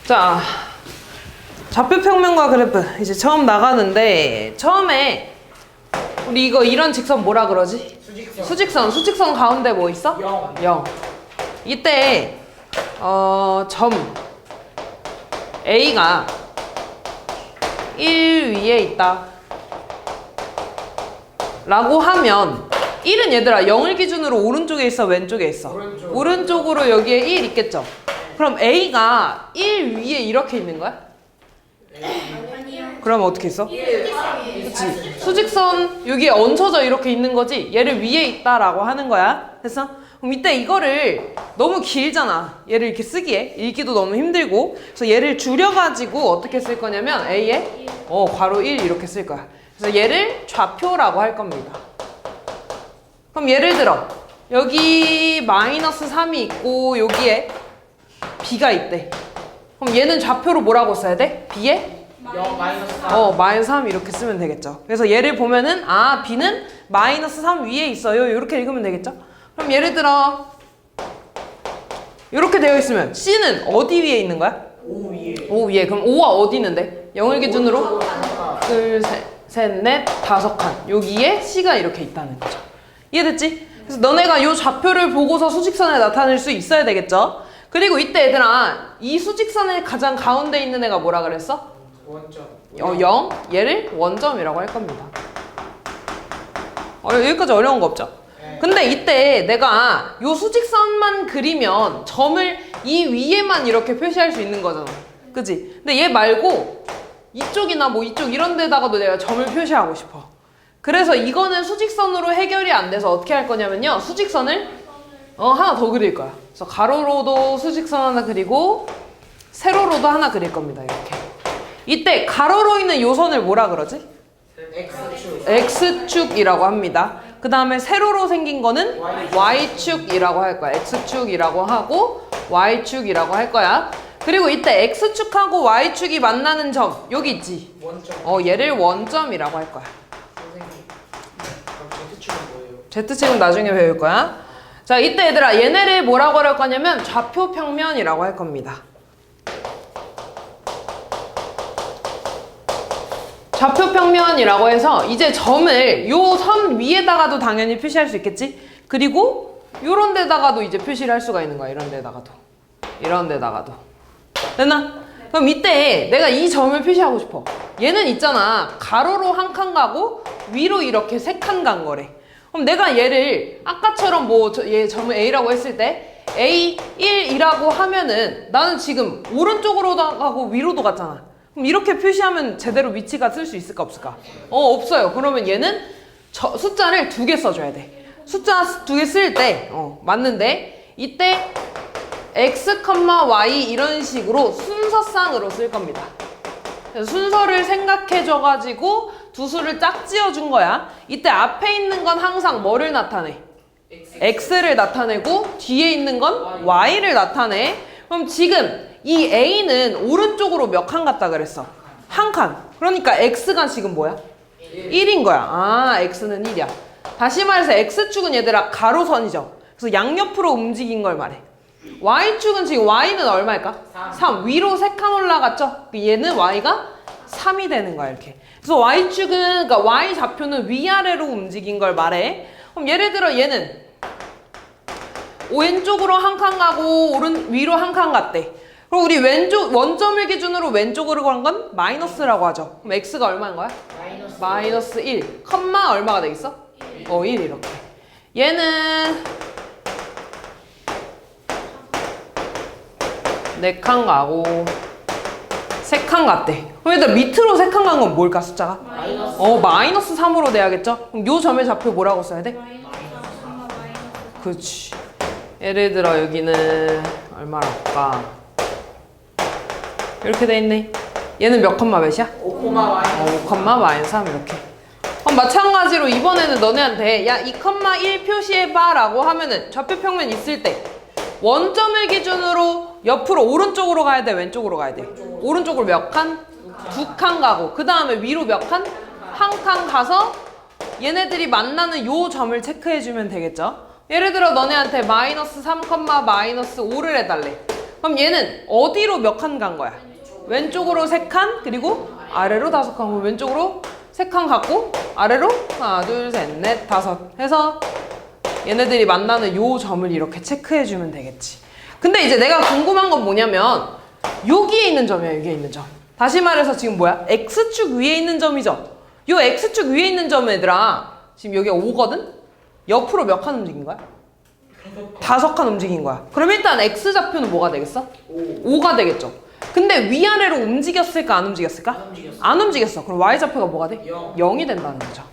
자, 좌표평면과 그래프 이제 처음 나가는데 처음에 우리 이거 이런 직선 뭐라 그러지? 수직선 가운데 뭐 있어? 0. 이때 점 A가 1 위에 있다 라고 하면 1은 얘들아 0을 기준으로 오른쪽에 있어 왼쪽에 있어? 오른쪽으로 여기에 1 있겠죠? 그럼 A가 1 위에 이렇게 있는 거야? 아니요. 그럼 어떻게 있어? 그치? 수직선 여기에 얹혀져 이렇게 있는 거지 얘를 위에 있다라고 하는 거야. 됐어? 그럼 이때 이거를 너무 길잖아. 얘를 이렇게 쓰기에 읽기도 너무 힘들고 그래서 얘를 줄여가지고 어떻게 쓸 거냐면 A에 괄호 1 이렇게 쓸 거야. 그래서 얘를 좌표라고 할 겁니다. 그럼 예를 들어 여기 마이너스 3이 있고 여기에 B가 있대. 그럼 얘는 좌표로 뭐라고 써야 돼? B에? 0 마이너스 3. 마이너스 3 이렇게 쓰면 되겠죠. 그래서 얘를 보면은 B는 마이너스 3 위에 있어요. 이렇게 읽으면 되겠죠. 그럼 예를 들어 이렇게 되어 있으면 C는 어디 위에 있는 거야? 5 위에. 5 위에. 그럼 5가 어디 있는데? 0을 기준으로 둘, 셋, 넷, 5칸. 여기에 C가 이렇게 있다는 거죠. 이해됐지? 그래서 너네가 이 좌표를 보고서 수직선을 나타낼 수 있어야 되겠죠? 그리고 이때 얘들아 이 수직선의 가장 가운데 있는 애가 뭐라 그랬어? 원점. 0. 얘를 원점이라고 할 겁니다. 여기까지 어려운 거 없죠? 네. 근데 이때 내가 요 수직선만 그리면 점을 이 위에만 이렇게 표시할 수 있는 거잖아. 그치? 근데 얘 말고 이쪽이나 뭐 이쪽 이런 데다가도 내가 점을 표시하고 싶어. 그래서 이거는 수직선으로 해결이 안 돼서 어떻게 할 거냐면요. 수직선을 하나 더 그릴 거야. 그래서 가로로도 수직선 하나 그리고 세로로도 하나 그릴 겁니다. 이렇게. 이때 가로로 있는 요 선을 뭐라 그러지? X축. X축이라고 합니다. 그 다음에 세로로 생긴 거는 Y축이라고 할 거야. X축이라고 하고 Y축이라고 할 거야. 그리고 이때 X축하고 Y축이 만나는 점 여기 있지? 원점. 얘를 원점이라고 할 거야. 선생님. 그럼 Z축은 뭐예요? Z축은 나중에 배울 거야. 자, 이때 얘들아 얘네를 뭐라고 할 거냐면 좌표평면이라고 할 겁니다. 좌표평면이라고 해서 이제 점을 요 선 위에다가도 당연히 표시할 수 있겠지? 그리고 요런 데다가도 이제 표시를 할 수가 있는 거야. 이런 데다가도. 이런 데다가도. 됐나? 그럼 이때 내가 이 점을 표시하고 싶어. 얘는 있잖아. 가로로 한 칸 가고 위로 이렇게 3칸 간 거래. 그럼 내가 얘를 아까처럼 얘 점을 A라고 했을 때 A1이라고 하면은 나는 지금 오른쪽으로도 가고 위로도 갔잖아. 그럼 이렇게 표시하면 제대로 위치가 쓸 수 있을까 없을까? 없어요. 그러면 얘는 숫자를 2개 써줘야 돼. 숫자 2개 쓸 때 맞는데 이때 X, Y 이런 식으로 순서상으로 쓸 겁니다. 그래서 순서를 생각해줘가지고 두 수를 짝 지어준 거야. 이때 앞에 있는 건 항상 뭐를 나타내? X를 나타내고 뒤에 있는 건 Y를 나타내. 그럼 지금 이 A는 오른쪽으로 몇 칸 갔다 그랬어? 한 칸. 그러니까 X가 지금 뭐야? 1인 거야. X는 1이야. 다시 말해서 X축은 얘들아 가로선이죠. 그래서 양옆으로 움직인 걸 말해. Y축은 지금 Y는 얼마일까? 3. 위로 3칸 올라갔죠? 얘는 Y가 3이 되는 거야 이렇게. 그래서 Y축은 그러니까 Y 좌표는 위아래로 움직인 걸 말해. 그럼 예를 들어 얘는 왼쪽으로 한 칸 가고 위로 한 칸 갔대. 그리고 우리 왼쪽 원점을 기준으로 왼쪽으로 간 건 마이너스라고 하죠. 그럼 X가 얼마인 거야? 마이너스 1. 컴마 얼마가 되겠어? 1 이렇게. 얘는 4칸 가고 3칸 갔대. 그럼 얘들 밑으로 3칸 간 건 뭘까 숫자가? 마이너스 3으로 돼야겠죠? 그럼 요 점의 좌표 뭐라고 써야 돼? 그렇지. 예를 들어 여기는 얼마랄까? 이렇게 돼 있네. 얘는 몇 컴마 몇이야? 5, 마이너스 5, 마이너스 3 이렇게. 그럼 마찬가지로 이번에는 너네한테 야 2,1 표시해봐 라고 하면은 좌표평면 있을 때 원점을 기준으로 옆으로 오른쪽으로 가야 돼? 왼쪽으로 가야 돼? 오른쪽으로 몇 칸? 2칸 가고 그 다음에 위로 몇 칸? 1칸 가서 얘네들이 만나는 요 점을 체크해주면 되겠죠? 예를 들어 너네한테 마이너스 3, 마이너스 5를 해달래. 그럼 얘는 어디로 몇 칸 간 거야? 왼쪽으로 3칸, 그리고 아래로 5칸. 그럼 왼쪽으로 3칸 갖고 아래로 하나, 둘, 셋, 넷, 5 해서 얘네들이 만나는 요 점을 이렇게 체크해주면 되겠지. 근데 이제 내가 궁금한 건 뭐냐면 여기에 있는 점이야, 여기에 있는 점. 다시 말해서 지금 뭐야? X축 위에 있는 점이죠? 요 X축 위에 있는 점 얘들아 지금 여기가 5거든? 옆으로 몇 칸 움직인 거야? 5칸 움직인 거야. 그럼 일단 X좌표는 뭐가 되겠어? 5가 되겠죠. 근데 위아래로 움직였을까 안 움직였을까? 안 움직였어. 안 움직였어. 그럼 Y좌표가 뭐가 돼? 0. 0이 된다는 거죠.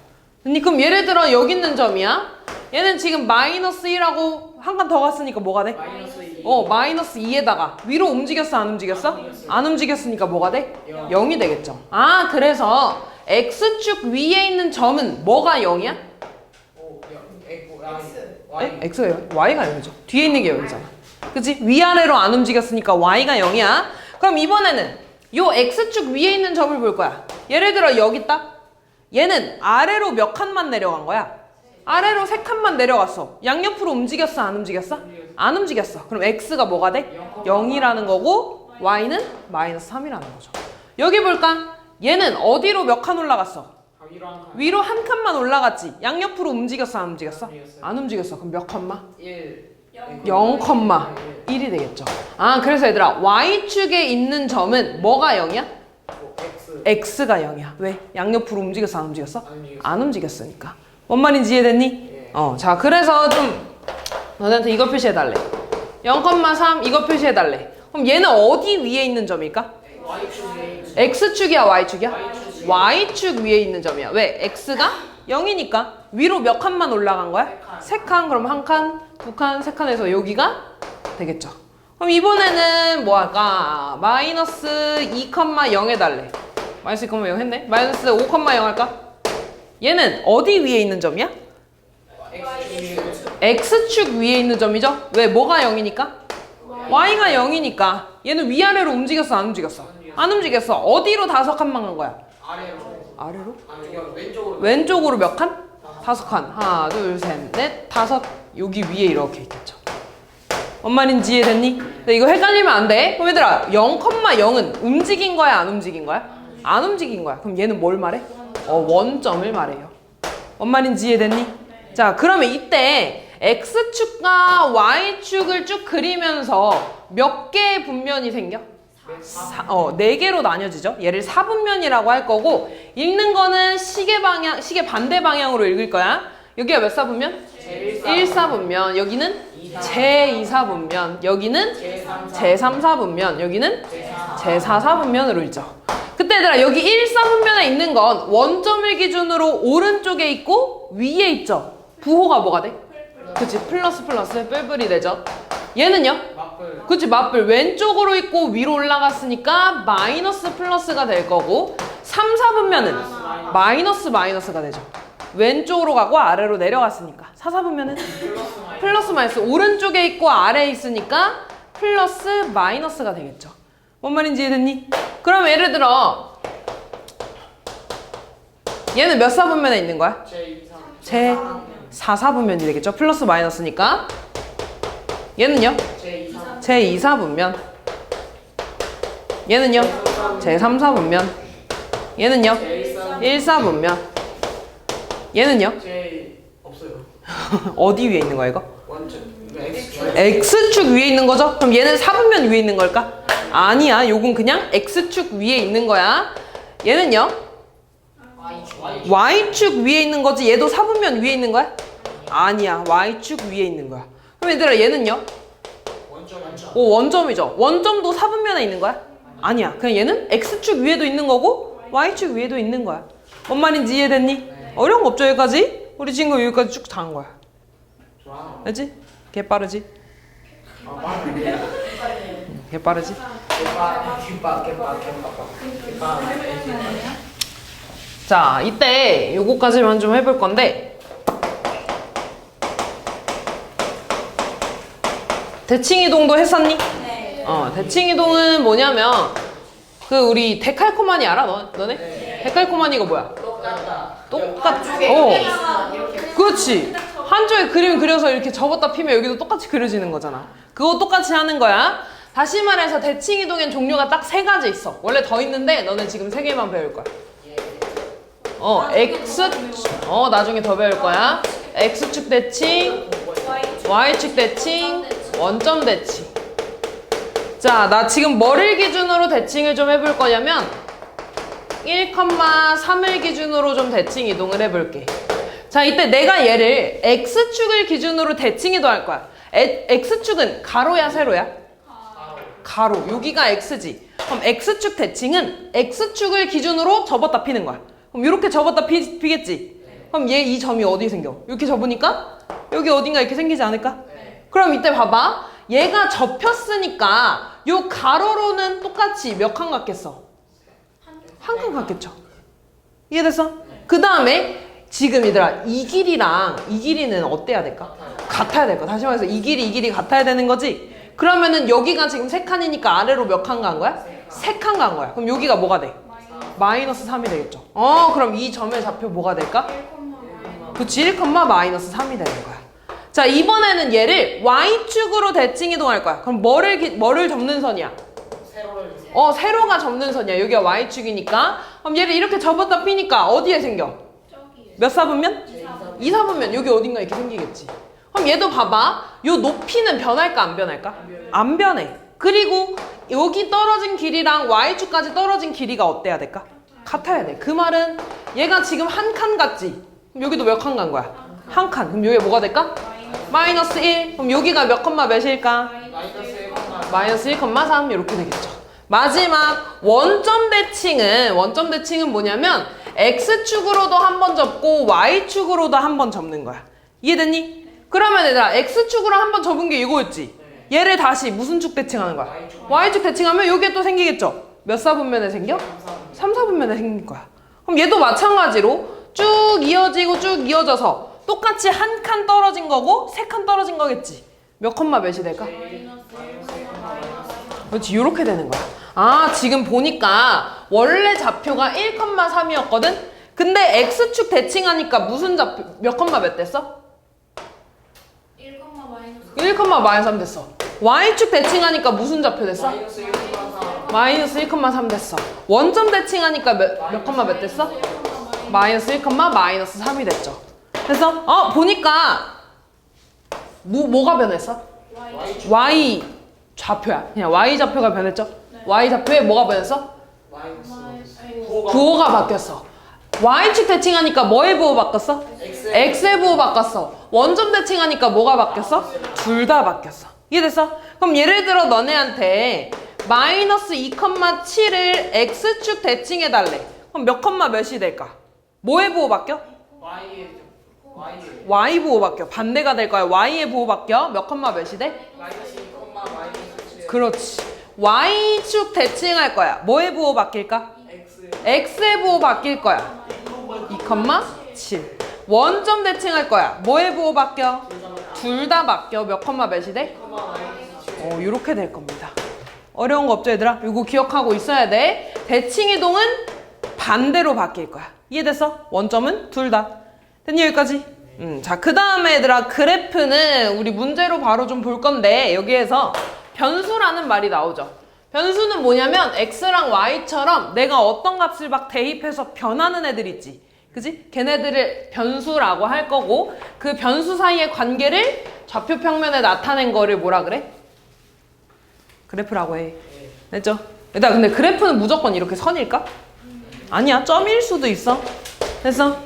그럼 예를 들어 여기 있는 점이야. 얘는 지금 마이너스 1하고 한 칸 더 갔으니까 뭐가 돼? 마이너스 2. 마이너스 2에다가 위로 움직였어 안 움직였어? 안 움직였어요. 안 움직였으니까 뭐가 돼? 0. 0이 되겠죠. 아 그래서 X축 위에 있는 점은 뭐가 0이야? 오, X가 0? Y가 0이죠. 뒤에 있는 게 0이잖아. 그치? 위아래로 안 움직였으니까 Y가 0이야. 그럼 이번에는 요 X축 위에 있는 점을 볼 거야. 예를 들어 여기 있다. 얘는 아래로 몇 칸만 내려간 거야? 아래로 3칸만 내려갔어. 양옆으로 움직였어 안 움직였어? 안 움직였어. 그럼 X가 뭐가 돼? 0이라는 거고 Y는 마이너스 3이라는 거죠. 여기 볼까? 얘는 어디로 몇 칸 올라갔어? 위로 한 칸. 위로 한 칸만 올라갔지. 양옆으로 움직였어 안 움직였어? 안 움직였어요. 안 움직였어. 그럼 몇 칸마? 1. 0,1이 되겠죠. 아 그래서 얘들아 Y축에 있는 점은 뭐가 0이야? X. X가 0이야. 왜? 양옆으로 움직였어 안 움직였어? 안 움직였어. 안 움직였으니까. 뭔 말인지 이해됐니? 예. 자 그래서 좀 너네한테 이거 표시해달래. 0,3 이거 표시해달래. 그럼 얘는 어디 위에 있는 점일까? Y축에 X축이야 Y축이야? Y축. Y축 위에 있는 점이야. 왜? X가 0이니까 위로 몇 칸만 올라간 거야? 3칸. 그럼 1칸, 2칸, 3칸에서 여기가 되겠죠. 그럼 이번에는 뭐 할까? 마이너스 2,0 해달래. 마이너스 2,0 했네? 마이너스 5,0 할까? 얘는 어디 위에 있는 점이야? X축에 X축 위에 있는 점이죠? 왜? 뭐가 0이니까? Y가 0이니까 얘는 위아래로 움직였어 안 움직였어? 안 움직였어. 어디로 5칸만 간 거야? 아래로. 아래로? 아니요, 왼쪽으로. 왼쪽으로 몇 칸? 5칸. 하나, 둘, 셋, 넷, 5. 여기 위에 이렇게 있겠죠. 뭔 말인지 이해됐니? 근데 이거 헷갈리면 안 돼. 그럼 얘들아 0,0은 움직인 거야 안 움직인 거야? 안 움직인 거야. 그럼 얘는 뭘 말해? 원점을 말해요. 뭔 말인지 이해됐니? 자 그러면 이때 X축과 Y축을 쭉 그리면서 몇 개의 분면이 생겨? 4개로 나뉘어지죠. 얘를 4분면이라고 할 거고 읽는 거는 시계 반대 방향으로 읽을 거야. 여기가 몇 사분면? 제1사분면. 여기는 제2사분면. 여기는 제3사분면. 여기는 제4사분면으로 읽죠. 그때 얘들아 여기 1사분면에 있는 건 원점을 기준으로 오른쪽에 있고 위에 있죠. 부호가 뭐가 돼? 그치 플러스 뿔뿔이 되죠. 얘는요? 맞불. 그치 맞불. 왼쪽으로 있고 위로 올라갔으니까 마이너스 플러스가 될 거고 3, 4분면은 마이너스가 되죠. 왼쪽으로 가고 아래로 내려갔으니까 4, 4분면은 플러스 마이너스. 오른쪽에 있고 아래에 있으니까 플러스 마이너스가 되겠죠. 뭔 말인지 이해됐니? 그럼 예를 들어 얘는 몇 사분면에 있는 거야? 제 4사분면이 되겠죠. 플러스 마이너스니까. 얘는요? 제 2사분면. 얘는요? 제 3사분면. 얘는요? 1사분면. 얘는요? 없어요. 어디 위에 있는 거야 이거? 원점. X축 위에 있는 거죠? 그럼 얘는 4분면 위에 있는 걸까? 아니야. 요건 그냥 X축 위에 있는 거야. 얘는요? Y축 위에 있는 거지. 얘도 4분면 위에 있는 거야? 아니야. Y축 위에 있는 거야. 그럼 얘들아 얘는요? 원점. 원점이죠. 원점도 4분면에 있는 거야? 아니야. 그냥 얘는 X축 위에도 있는 거고 Y축 위에도 있는 거야. 뭔 말인지 이해됐니? 어려운 거 없죠 여기까지? 우리 지금 여기까지 쭉 다 한 거야. 좋아. 알지? 개 빠르지? 빠르네. 개 빠르지? 자, 이때 요거까지만 좀 해볼 건데 대칭이동도 했었니? 네. 대칭이동은 뭐냐면 그 우리 데칼코마니 알아? 너네? 데칼코마니가 뭐야? 똑같. 그렇지. 한쪽에 그림 그려서 이렇게 접었다 피면 여기도 똑같이 그려지는 거잖아. 그거 똑같이 하는 거야. 다시 말해서 대칭 이동엔 종류가 딱 3가지 있어. 원래 더 있는데 너는 지금 3개만 배울 거야. 나중에 더 배울 거야. X축 대칭, Y축 대칭, 원점 대칭. 자, 나 지금 뭐를 기준으로 대칭을 좀 해볼 거냐면 1,3을 기준으로 좀 대칭 이동을 해볼게. 자, 이때 내가 얘를 X축을 기준으로 대칭 이동할 거야. X축은 가로야, 세로야? 가로. 여기가 X지. 그럼 X축 대칭은 X축을 기준으로 접었다 피는 거야. 그럼 이렇게 접었다 피겠지? 그럼 얘 이 점이 어디 생겨? 이렇게 접으니까 여기 어딘가 이렇게 생기지 않을까? 그럼 이때 봐봐. 얘가 접혔으니까 요 가로로는 똑같이 몇 칸 같겠어? 한 칸 같겠죠? 이해됐어? 그 다음에 지금 얘들아 이 길이랑 이 길이는 어때야 될까? 같아야 될 거야. 다시 말해서 이 길이 같아야 되는 거지? 그러면은 여기가 지금 3칸이니까 아래로 몇 칸 간 거야? 3칸 간 거야. 그럼 여기가 뭐가 돼? 마이너스 3이 되겠죠. 그럼 이 점의 좌표 뭐가 될까? 그치, 1, 마이너스 3이 되는 거야. 자, 이번에는 얘를 Y축으로 대칭 이동할 거야. 그럼 뭐를 접는 선이야? 세로가 접는 선이야. 여기가 Y축이니까. 그럼 얘를 이렇게 접었다 피니까 어디에 생겨? 몇 사분면? 2, 4분면. 여기 어딘가 이렇게 생기겠지. 그럼 얘도 봐봐. 요 높이는 변할까 안 변할까? 안 변해. 그리고 여기 떨어진 길이랑 Y축까지 떨어진 길이가 어때야 될까? 같아야 돼. 그 말은 얘가 지금 한 칸 같지? 그럼 여기도 몇 칸 간 거야? 한 칸. 그럼 여기 뭐가 될까? 마이너스 1. 그럼 여기가 몇 컴마 몇일까? 마이너스 1,3 이렇게 되겠죠. 마지막 원점 대칭은 뭐냐면 X축으로도 한 번 접고 Y축으로도 한 번 접는 거야. 이해됐니? 그러면 얘들아 X축으로 한 번 접은 게 이거였지? 얘를 다시 무슨 축 대칭하는 거야? Y축 대칭하면 여기에 또 생기겠죠? 몇 사분면에 생겨? 3, 4분면에 생길 거야. 그럼 얘도 마찬가지로 쭉 이어져서 똑같이 한 칸 떨어진 거고 3칸 떨어진 거겠지? 몇 컴마 몇이 될까? 그렇지, 이렇게 되는 거야. 아, 지금 보니까 원래 좌표가 1,3이었거든? 근데 X축 대칭하니까 무슨 좌표, 몇 컴마 몇 됐어? 1, 마이너스 3 됐어. Y축 대칭하니까 무슨 좌표 됐어? 마이너스 1,3 됐어. 원점 대칭하니까 몇 컴마 몇 됐어? 마이너스 1, 마이너스 3이 됐죠. 그래서 보니까 뭐가 변했어? Y 좌표야. 그냥 Y 좌표가 변했죠? Y 좌표에 뭐가 변했어? 부호가 바뀌었어. Y축 대칭하니까 뭐의 부호 바꿨어? X의 부호 바꿨어. 원점 대칭하니까 뭐가 바뀌었어? 둘 다 바뀌었어. 이해됐어? 그럼 예를 들어 너네한테 마이너스 2,7을 X축 대칭해달래. 그럼 몇 컴마 몇이 될까? 뭐의 부호 바뀌어? Y 부호 바뀌어. 반대가 될 거야. Y의 부호 바뀌어. 몇 컴마 몇이 돼? 그렇지. Y축 대칭할 거야. 뭐의 부호 바뀔까? X의 부호 바뀔 거야. 2,7. 원점 대칭할 거야. 뭐의 부호 바뀌어? 둘 다 바뀌어. 몇 컴마 몇이 돼? 이렇게 될 겁니다. 어려운 거 없죠, 얘들아? 이거 기억하고 있어야 돼. 대칭 이동은 반대로 바뀔 거야. 이해됐어? 원점은 둘 다. 됐니, 여기까지? 자, 그 다음에 얘들아, 그래프는 우리 문제로 바로 좀 볼 건데, 여기에서 변수라는 말이 나오죠. 변수는 뭐냐면 X랑 Y처럼 내가 어떤 값을 막 대입해서 변하는 애들 있지. 그지? 걔네들을 변수라고 할 거고, 그 변수 사이의 관계를 좌표 평면에 나타낸 거를 뭐라 그래? 그래프라고 해. 됐죠? 일단 근데 그래프는 무조건 이렇게 선일까? 아니야, 점일 수도 있어. 됐어?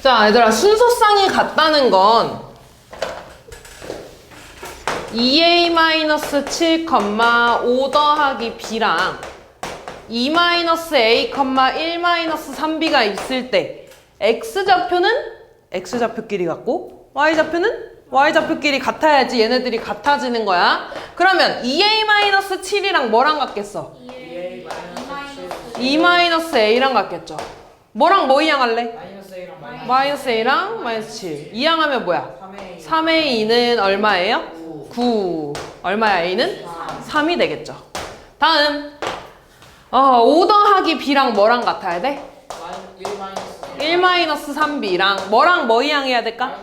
자, 얘들아, 순서상이 같다는 건 2a-7, 5 더하기 b랑 2-a, 1-3b가 있을 때 x좌표는 x좌표끼리 같고 y좌표는 y좌표끼리 같아야지 얘네들이 같아지는 거야. 그러면 2a-7이랑 뭐랑 같겠어? 2-a랑 같겠죠. 뭐랑 뭐 이항할래? 마이너스 a랑 마이너스 7. 이항하면 뭐야? 3a 2는 얼마예요? 9. 얼마야 a는? 3이 되겠죠. 다음 5 더하기 b랑 뭐랑 같아야 돼? 1 마이너스 3b랑 뭐랑 뭐 이항해야 될까?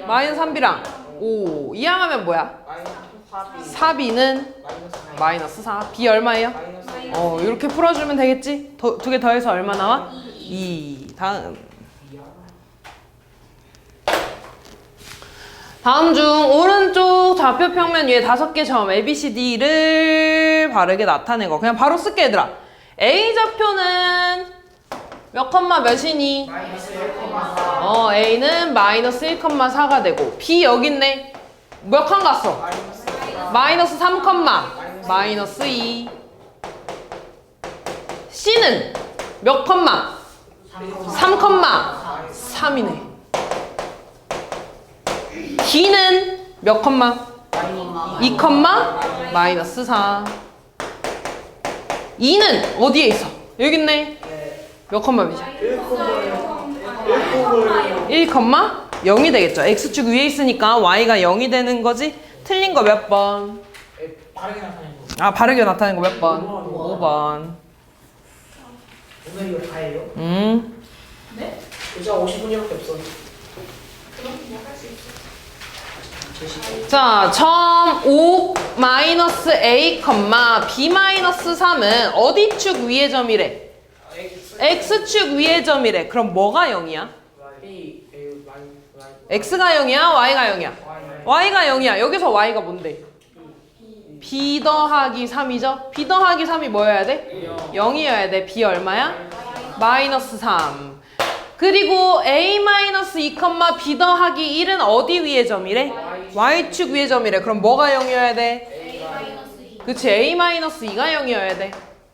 마이너스 3b랑 오 이항하면 뭐야? 4b는 마이너스 4 b 얼마예요? 이렇게 풀어주면 되겠지? 두 개 더해서 얼마 나와? 2 다음 중 오른쪽 좌표 평면 위에 5개 점 A, B, C, D를 바르게 나타낸 거 그냥 바로 쓸게 얘들아. A 좌표는 몇 컴마 몇이니? A는 마이너스 1,4가 되고 B 여기 있네. 몇 칸 갔어? 마이너스 3 컴마 마이너스 2. C는 몇 컴마? 3 컴마 3이네. D는 몇 컴마? 2 컴마 마이너스 4. E는 어디에 있어? 여기 있네. 몇 컴마 몇이야? 1 컴마 0이 되겠죠. X축 위에 있으니까 Y가 0이 되는 거지. 틀린 거 몇 번? 바르게 나타낸 거. 바르게 나타낸 거 몇 번? 5번. 오늘 이거 다 해요? 네? 진짜 50분이밖에 없어. 그럼 뭐 할 수 있어? 자, 점 5 마이너스 A, B 마이너스 3은 어디 축 위의 점이래? X축 위의 점이래. 그럼 뭐가 0이야? X가 0이야? Y가 0이야? Y가 0이야. 여기서 Y가 뭔데? B 더하기 3이죠? B 더하기 3이 뭐여야 돼? 0이어야 돼. B 얼마야? 마이너스 3. 그리고 A 마이너스 2, B 더하기 1은 어디 위의 점이래? Y축 위의 점이래. 그럼 뭐가 0이어야 돼? 그치, A 마이너스 2가 0이어야 돼.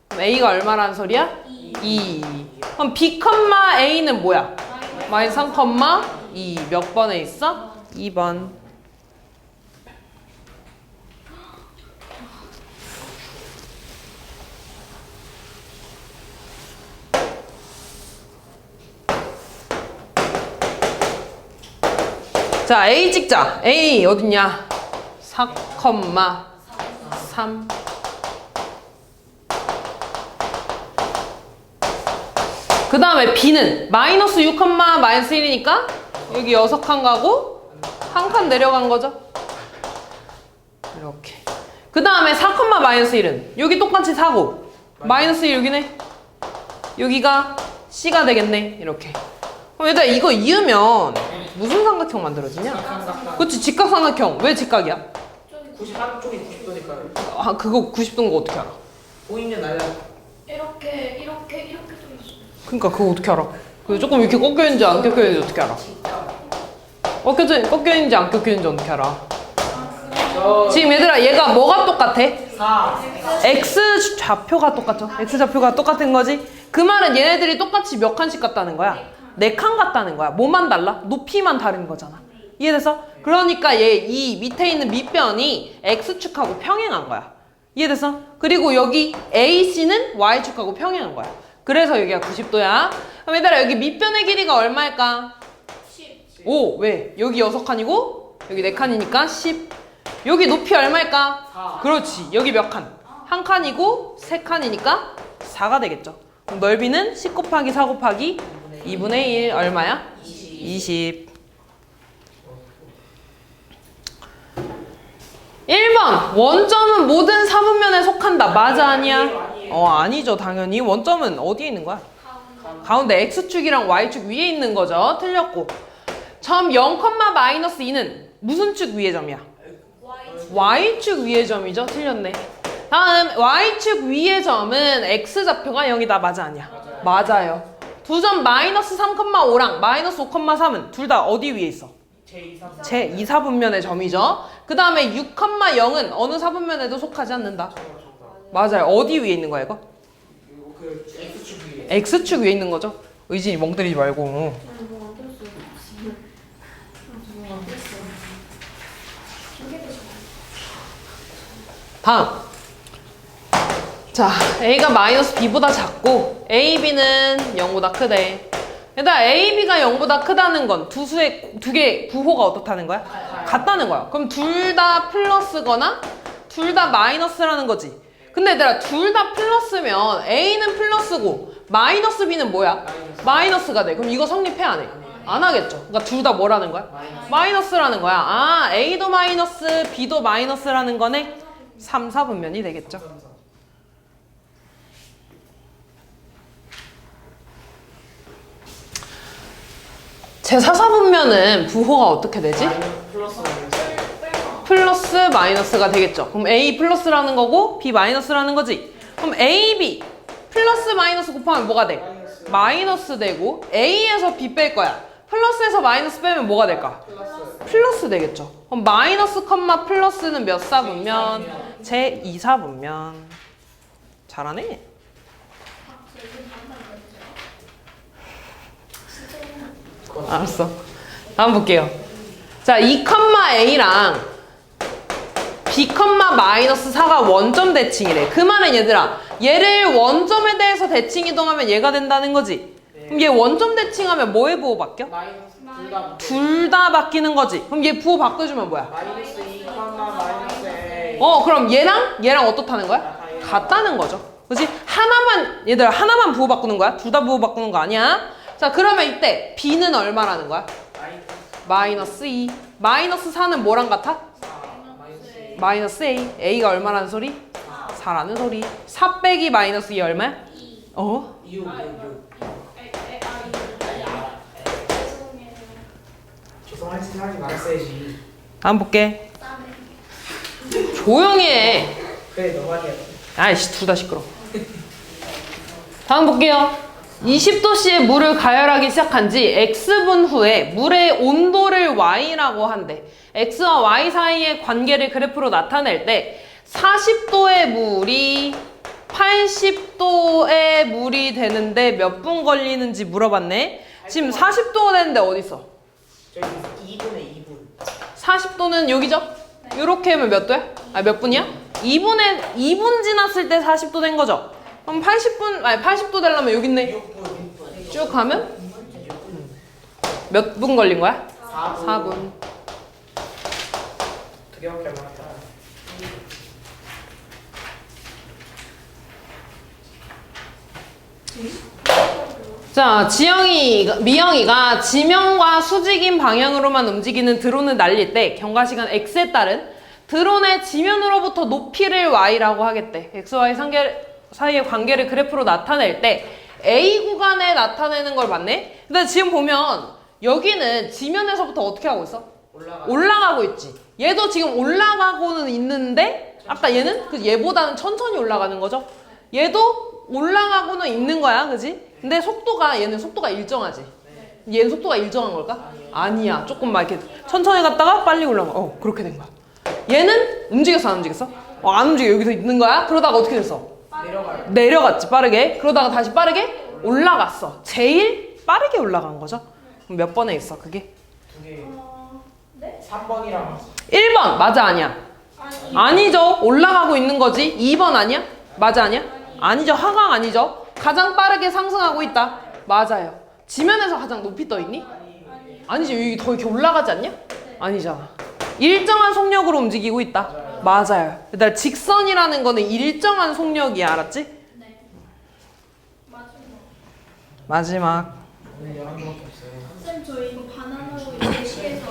그럼 A가 얼마라는 소리야? 2. 그럼 B, A는 뭐야? 마이너스 3, 2. 몇 번에 있어? 2번. 자, A 찍자. A 어딨냐? 4, 3. 그 다음에 B는 마이너스 6, 마이너스 1이니까 여기 6칸 가고 1칸 내려간 거죠. 이렇게. 그 다음에 4, 마이너스 1은 여기 똑같이 4고 마이너스 1 여기네. 여기가 C가 되겠네. 이렇게. 그럼 얘들아 이거 이으면 무슨 삼각형 만들어지냐? 그치, 직각삼각형. 왜 직각이야? 90쪽이 90도니까. 그거 90도인 거 어떻게 알아? 보이는 날라. 이렇게 돼 있어. 그러니까 그거 어떻게 알아? 그 조금 이렇게 꺾여 있는지 안 꺾여 있는지 어떻게 알아? 꺾여 있는지 안 꺾여 있는지 어떻게 알아? 지금 얘들아 얘가 뭐가 똑같아? 4. X 좌표가 똑같죠? X 좌표가 똑같은 거지? 그 말은 얘네들이 똑같이 몇 칸씩 같다는 거야? 4칸 같다는 거야. 뭐만 달라? 높이만 다른 거잖아. 이해됐어? 그러니까 얘 이 밑에 있는 밑변이 X축하고 평행한 거야. 이해됐어? 그리고 여기 AC는 Y축하고 평행한 거야. 그래서 여기가 90도야. 그럼 얘들아 여기 밑변의 길이가 얼마일까? 10. 5. 왜? 여기 6칸이고 여기 4칸이니까 10. 여기 높이 얼마일까? 4. 그렇지. 여기 몇 칸? 1칸이고 3칸이니까 4가 되겠죠. 그럼 넓이는 10 곱하기 4 곱하기 2분의 1 얼마야? 20. 1번 원점은 모든 사분면에 속한다. 맞아 아니야? 아니죠. 당연히 원점은 어디에 있는 거야? 가운데 X축이랑 Y축 위에 있는 거죠. 틀렸고 점 0, 마이너스 2는 무슨 축 위의 점이야? Y축 위의 점이죠. 틀렸네. 다음 Y축 위의 점은 X좌표가 0이다. 맞아 아니야? 맞아요. 두 점 마이너스 3, 5랑 마이너스 5, 3은 둘 다 어디 위에 있어? 제 2사분면의 점이죠. 그 다음에 6, 0은 어느 사분면에도 속하지 않는다. 맞아요. 어디 위에 있는 거야 이거? 그 X축 위에. X축 위에 있는 거죠. 의진이 멍 때리지 말고. 다음. 자, A가 마이너스 B보다 작고 A, B는 0보다 크대. 일단 A, B가 0보다 크다는 건 두 개 부호가 어떻다는 거야? 같다는 거야. 그럼 둘 다 플러스거나 둘 다 마이너스라는 거지. 근데 얘들아 둘 다 플러스면 A는 플러스고 마이너스 B는 뭐야? 마이너스가 돼. 그럼 이거 성립해 안 해? 안 하겠죠. 그러니까 둘 다 뭐라는 거야? 마이너스라는 거야. 아 A도 마이너스 B도 마이너스라는 거네. 3, 4분면이 되겠죠. 제4사분면은 부호가 어떻게 되지? 플러스 플러스 마이너스가 되겠죠. 그럼 A 플러스라는 거고 B 마이너스라는 거지. 그럼 AB 플러스 마이너스 곱하면 뭐가 돼? 마이너스 되고 A에서 B 뺄 거야. 플러스에서 마이너스 빼면 뭐가 될까? 플러스 되겠죠. 그럼 마이너스 컴마 플러스는 몇 사분면? 제2사분면. 잘하네. 알았어. 다음 볼게요. 자, 2,A랑 B, 마이너스 4가 원점 대칭이래. 그 말은 얘들아, 얘를 원점에 대해서 대칭 이동하면 얘가 된다는 거지. 그럼 얘 원점 대칭하면 뭐에 부호 바뀌어? 마이너스 둘 다 바뀌는 거지. 그럼 얘 부호 바꿔주면 뭐야? 마이너스 2, 마이너스 A. 그럼 얘랑 어떻다는 거야? 같다는 거죠. 그치? 하나만, 얘들아, 하나만 부호 바꾸는 거야? 둘 다 부호 바꾸는 거 아니야? 자, 그러면 이때 B는 얼마라는 거야? 마이너스 2. 마이너스 4는 뭐랑 같아? 마이너스 A. A가 얼마라는 소리? 4라는 소리. 4 빼기 마이너스 2 얼마야? 2. 어? 6. 죄송한 짓 하지 말았어야지. 다음 볼게. 싸네. 조용히 해. 그래 너무 하냐. 아이씨, 둘 다 시끄러. 다음 볼게요. 20도씨의 물을 가열하기 시작한 지 X분 후에 물의 온도를 Y라고 한대. X와 Y 사이의 관계를 그래프로 나타낼 때 40도의 물이 80도의 물이 되는데 몇 분 걸리는지 물어봤네. 지금 40도가 되는데 어디 있어? 저기 2분에 2분. 40도는 여기죠? 이렇게 하면 몇 도야? 아, 몇 분이야? 2분 지났을 때 40도 된 거죠? 그럼 80도 되려면 여기 있네. 6분. 쭉 가면 몇 분 걸린 거야? 4분. 4분. 되게 많다. 자, 미영이가 지면과 수직인 방향으로만 움직이는 드론을 날릴 때 경과시간 x에 따른 드론의 지면으로부터 높이를 y라고 하겠대. xy 사이의 관계를 그래프로 나타낼 때 A 구간에 나타내는 걸 봤네? 근데 지금 보면 여기는 지면에서부터 어떻게 하고 있어? 올라가고 있지. 얘도 지금 올라가고는 있는데 아까 얘는 얘보다는 천천히 올라가는 거죠. 얘도 올라가고는 있는 거야, 그지? 근데 얘는 속도가 일정하지. 얘는 속도가 일정한 걸까? 아니야. 조금 막 이렇게 천천히 갔다가 빨리 올라가. 그렇게 된 거야. 얘는 움직였어, 안 움직였어? 안 움직여. 여기서 있는 거야. 그러다가 어떻게 됐어? 내려가요. 내려갔지, 빠르게. 그러다가 다시 빠르게 올라갔어. 제일 빠르게 올라간 거죠. 그럼 몇 번에 있어, 그게? 2개. 네? 3번이랑 1번 맞아, 아니야? 아니죠. 올라가고 있는 거지. 2번 아니야? 맞아, 아니야? 아니죠. 하강 아니죠. 가장 빠르게 상승하고 있다. 맞아요. 지면에서 가장 높이 떠 있니? 아니지. 여기 더 이렇게 올라가지 않냐? 아니잖아. 일정한 속력으로 움직이고 있다. 맞아요. 일단 직선이라는 거는 일정한 속력이야. 알았지? 네. 마지막. 오늘 11개밖에 없어요. 쌤, 저 이거 바나나로 예시해서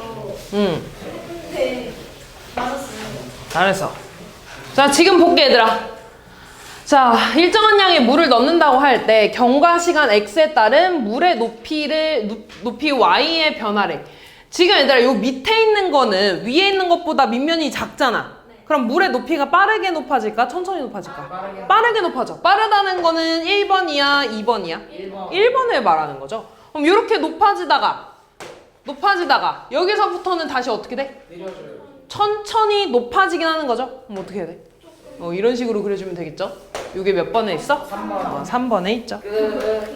응. 했는데 맞았어요. 잘했어. 자, 지금 볼게, 얘들아. 자, 일정한 양의 물을 넣는다고 할 때 경과시간 x에 따른 물의 높이 y의 변화래. 지금 얘들아, 요 밑에 있는 거는 위에 있는 것보다 밑면이 작잖아. 그럼 물의 높이가 빠르게 높아질까? 천천히 높아질까? 빠르게 높아져. 빠르다는 거는 1번이야? 2번이야? 1번. 1번을 말하는 거죠. 그럼 이렇게 높아지다가 여기서부터는 다시 어떻게 돼? 내려줘요. 천천히 높아지긴 하는 거죠. 그럼 어떻게 해야 돼? 이런 식으로 그려주면 되겠죠? 이게 몇 번에 있어? 3번. 3번에 있죠. 끝.